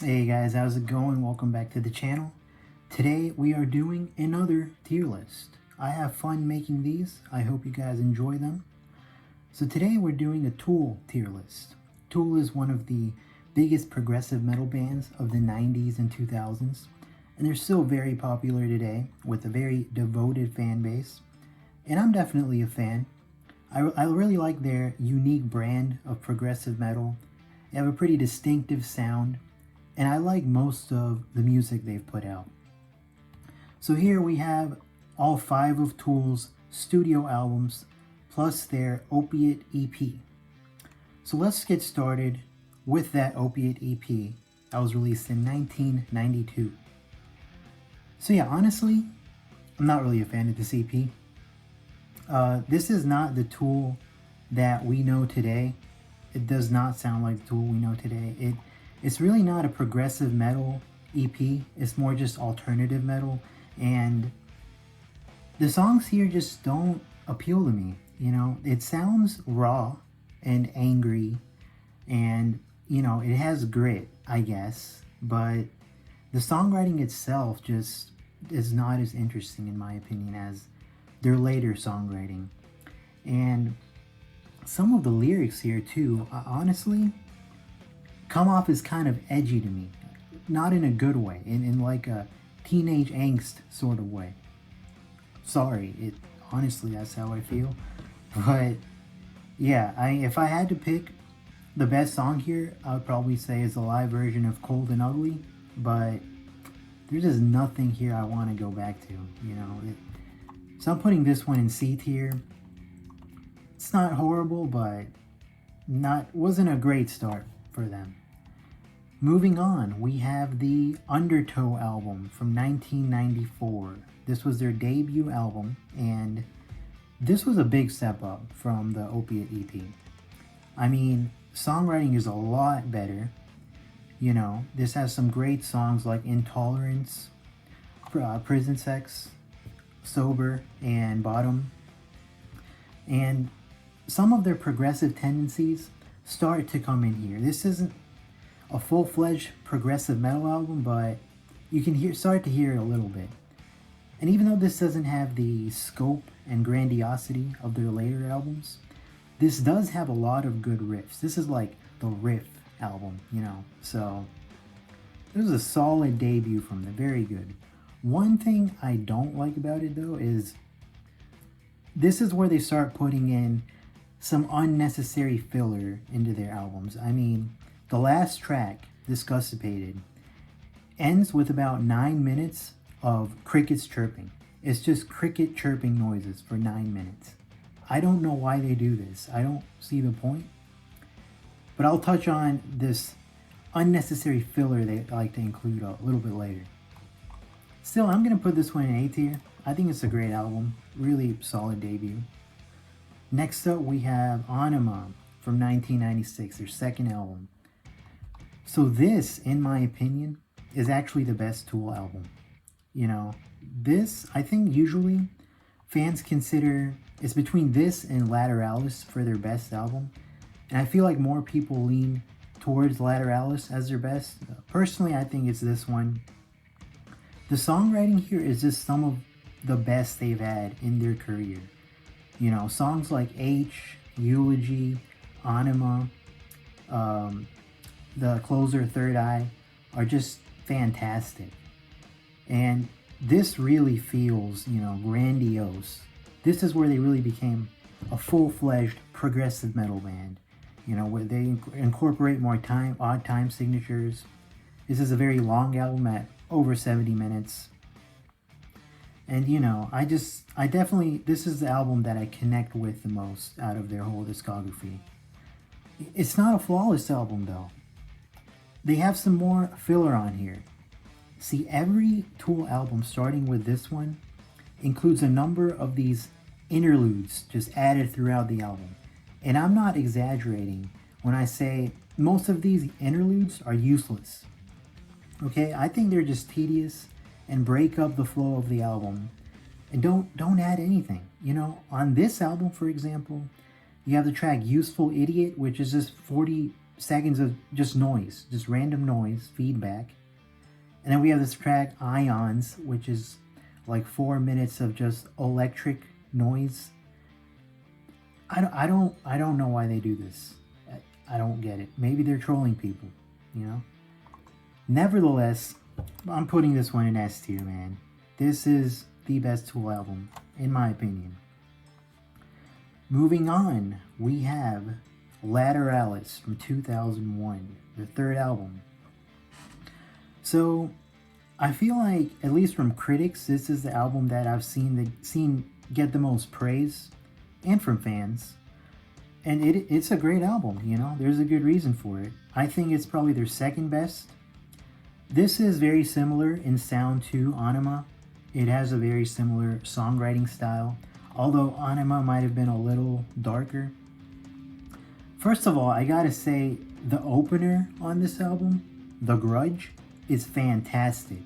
Hey guys, how's it going? Welcome back to the channel. Today we are doing another tier list. I have fun making these. I hope you guys enjoy them. So today we're doing a Tool tier list. Tool is one of the biggest progressive metal bands of the 90s and 2000s, and they're still very popular today with a very devoted fan base. And I'm definitely a fan. I really like their unique brand of progressive metal. They have a pretty distinctive sound, and I like most of the music they've put out. So here we have all 5 of Tool's studio albums, plus their Opiate EP. So let's get started with that Opiate EP that was released in 1992. So yeah, honestly, I'm not really a fan of this EP. This is not the Tool that we know today. It does not sound like the Tool we know today. It's really not a progressive metal EP. It's more just alternative metal, and the songs here just don't appeal to me. You know, it sounds raw and angry, and you know, it has grit, I guess, but the songwriting itself just is not as interesting in my opinion as their later songwriting. And some of the lyrics here too, honestly, come off as kind of edgy to me. Not in a good way, in like a teenage angst sort of way. Sorry, honestly, that's how I feel. But yeah, if I had to pick the best song here, I would probably say is the live version of Cold and Ugly, but there's just nothing here I want to go back to, you know. So I'm putting this one in C tier. It's not horrible, but wasn't a great start for them. Moving on, we have the Undertow album from 1994. This was their debut album, and this was a big step up from the Opiate EP. I mean, songwriting is a lot better. You know, this has some great songs like Intolerance, Prison Sex, Sober, and Bottom. And some of their progressive tendencies start to come in here. This isn't a full-fledged progressive metal album, but you can start to hear it a little bit. And even though this doesn't have the scope and grandiosity of their later albums, this does have a lot of good riffs. This is like the riff album, you know. So this is a solid debut from them, very good. One thing I don't like about it though is this is where they start putting in some unnecessary filler into their albums. I mean, the last track, Disgustipated, ends with about 9 minutes of crickets chirping. It's just cricket chirping noises for 9 minutes. I don't know why they do this. I don't see the point. But I'll touch on this unnecessary filler they like to include a little bit later. Still, I'm going to put this one in A tier. I think it's a great album. Really solid debut. Next up, we have Ænima from 1996, their second album. So this, in my opinion, is actually the best Tool album. You know, this, I think usually fans consider, it's between this and Lateralus for their best album. And I feel like more people lean towards Lateralus as their best. Personally, I think it's this one. The songwriting here is just some of the best they've had in their career. You know, songs like H, Eulogy, Ænima, the closer Third Eye are just fantastic. And this really feels, you know, grandiose. This is where they really became a full-fledged progressive metal band. You know, where they incorporate more odd time signatures. This is a very long album at over 70 minutes. And you know, I definitely, this is the album that I connect with the most out of their whole discography. It's not a flawless album though. They have some more filler on here. See, every Tool album, starting with this one, includes a number of these interludes just added throughout the album. And I'm not exaggerating when I say most of these interludes are useless. Okay, I think they're just tedious and break up the flow of the album and don't add anything. You know, on this album, for example, you have the track Useful Idiot, which is just 40 seconds of just noise, just random noise, feedback. And then we have this track Ions, which is like 4 minutes of just electric noise. I don't know why they do this. I don't get it. Maybe they're trolling people, you know? Nevertheless, I'm putting this one in S tier, man. This is the best Tool album, in my opinion. Moving on, we have Laterales from 2001, the third album. So, I feel like, at least from critics, this is the album that I've seen get the most praise, and from fans. And it's a great album, you know? There's a good reason for it. I think it's probably their second best. This is very similar in sound to Ænima. It has a very similar songwriting style, although Ænima might have been a little darker. First of all, I gotta say, the opener on this album, The Grudge, is fantastic.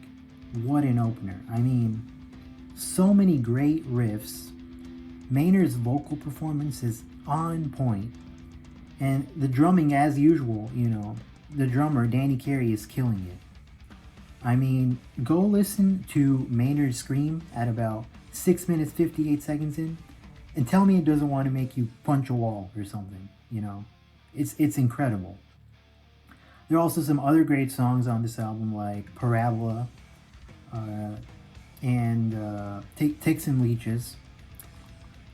What an opener. I mean, so many great riffs. Maynard's vocal performance is on point. And the drumming, as usual, you know, the drummer, Danny Carey, is killing it. I mean, go listen to Maynard scream at about 6 minutes 58 seconds in, and tell me it doesn't want to make you punch a wall or something, you know. It's incredible. There are also some other great songs on this album, like Parabola and Ticks and Leeches.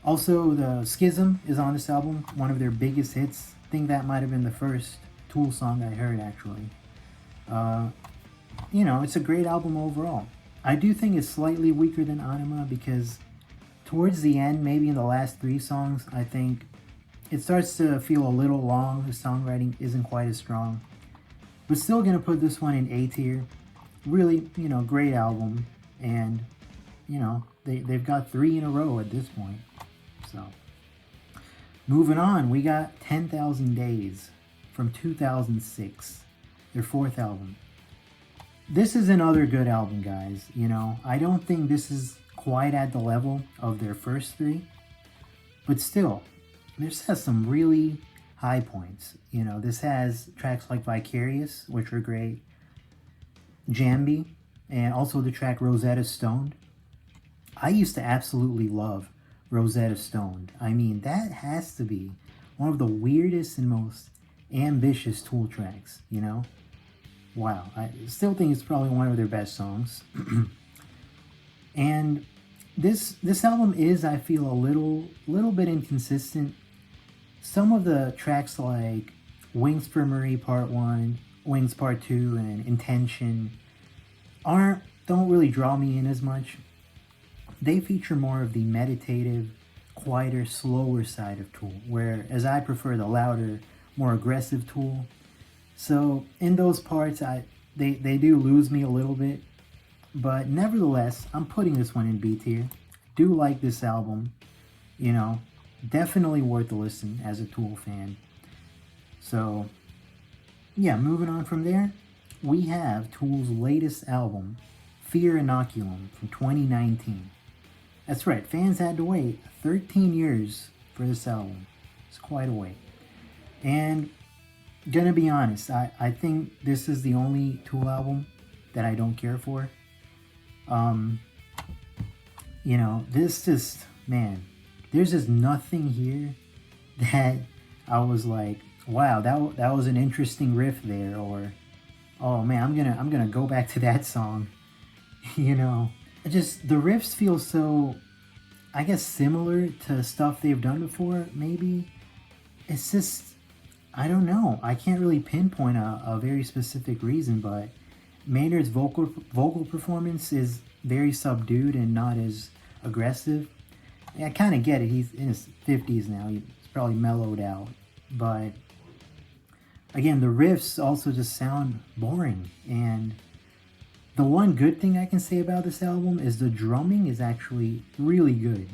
Also, the Schism is on this album, one of their biggest hits. I think that might have been the first Tool song I heard, actually. You know, it's a great album overall. I do think it's slightly weaker than Ænima because towards the end, maybe in the last 3 songs, I think it starts to feel a little long. The songwriting isn't quite as strong. But still gonna put this one in A tier. Really, you know, great album. And, you know, they've got 3 in a row at this point. So, moving on, we got 10,000 Days from 2006, their 4th album. This is another good album, guys. You know, I don't think this is quite at the level of their first 3, but still, this has some really high points. You know, this has tracks like Vicarious, which are great, Jambi, and also the track Rosetta Stoned. I used to absolutely love Rosetta Stoned. I mean, that has to be one of the weirdest and most ambitious Tool tracks, you know? Wow, I still think it's probably one of their best songs. And this album is, I feel, a little bit inconsistent. Some of the tracks like Wings for Marie Part 1, Wings Part 2, and Intention don't really draw me in as much. They feature more of the meditative, quieter, slower side of Tool, whereas I prefer the louder, more aggressive Tool. So in those parts, they do lose me a little bit, but nevertheless, I'm putting this one in B tier. Do like this album, you know, definitely worth a listen as a Tool fan. So yeah, moving on from there, we have Tool's latest album, Fear Inoculum from 2019. That's right, fans had to wait 13 years for this album. It's quite a wait. And gonna be honest, I think this is the only Tool album that I don't care for. You know, this just, man, there's just nothing here that I was like, wow, that was an interesting riff there, or oh man, I'm gonna go back to that song. You know, just the riffs feel so, I guess, similar to stuff they've done before. Maybe it's just, I don't know. I can't really pinpoint a very specific reason, but Maynard's vocal performance is very subdued and not as aggressive. I kind of get it. He's in his 50s now. He's probably mellowed out. But again, the riffs also just sound boring. And the one good thing I can say about this album is the drumming is actually really good.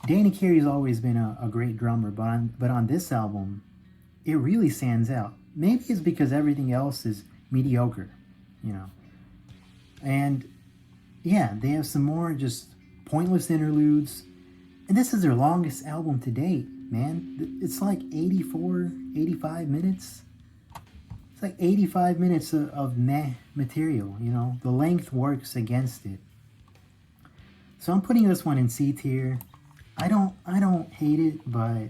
Danny Carey's always been a great drummer, but on this album, it really stands out. Maybe it's because everything else is mediocre, you know. And yeah, they have some more just pointless interludes. And this is their longest album to date, man. It's like 84, 85 minutes. like 85 minutes of meh material, you know. The length works against it. So I'm putting this one in C tier. I don't hate it, but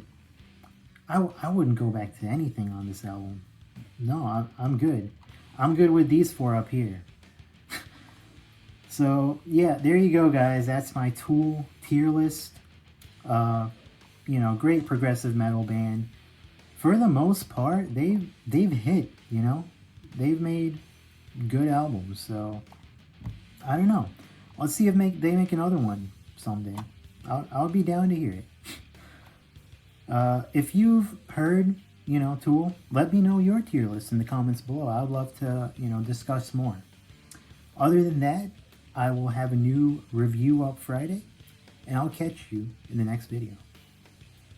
I wouldn't go back to anything on this album. No, I'm good. I'm good with these four up here. So yeah, there you go, guys. That's my Tool tier list. You know, great progressive metal band. For the most part, they've hit. You know, they've made good albums. So I don't know. Let's see if they make another one someday. I'll be down to hear it. If you've heard, you know, Tool, let me know your tier list in the comments below. I would love to, you know, discuss more. Other than that, I will have a new review up Friday, and I'll catch you in the next video.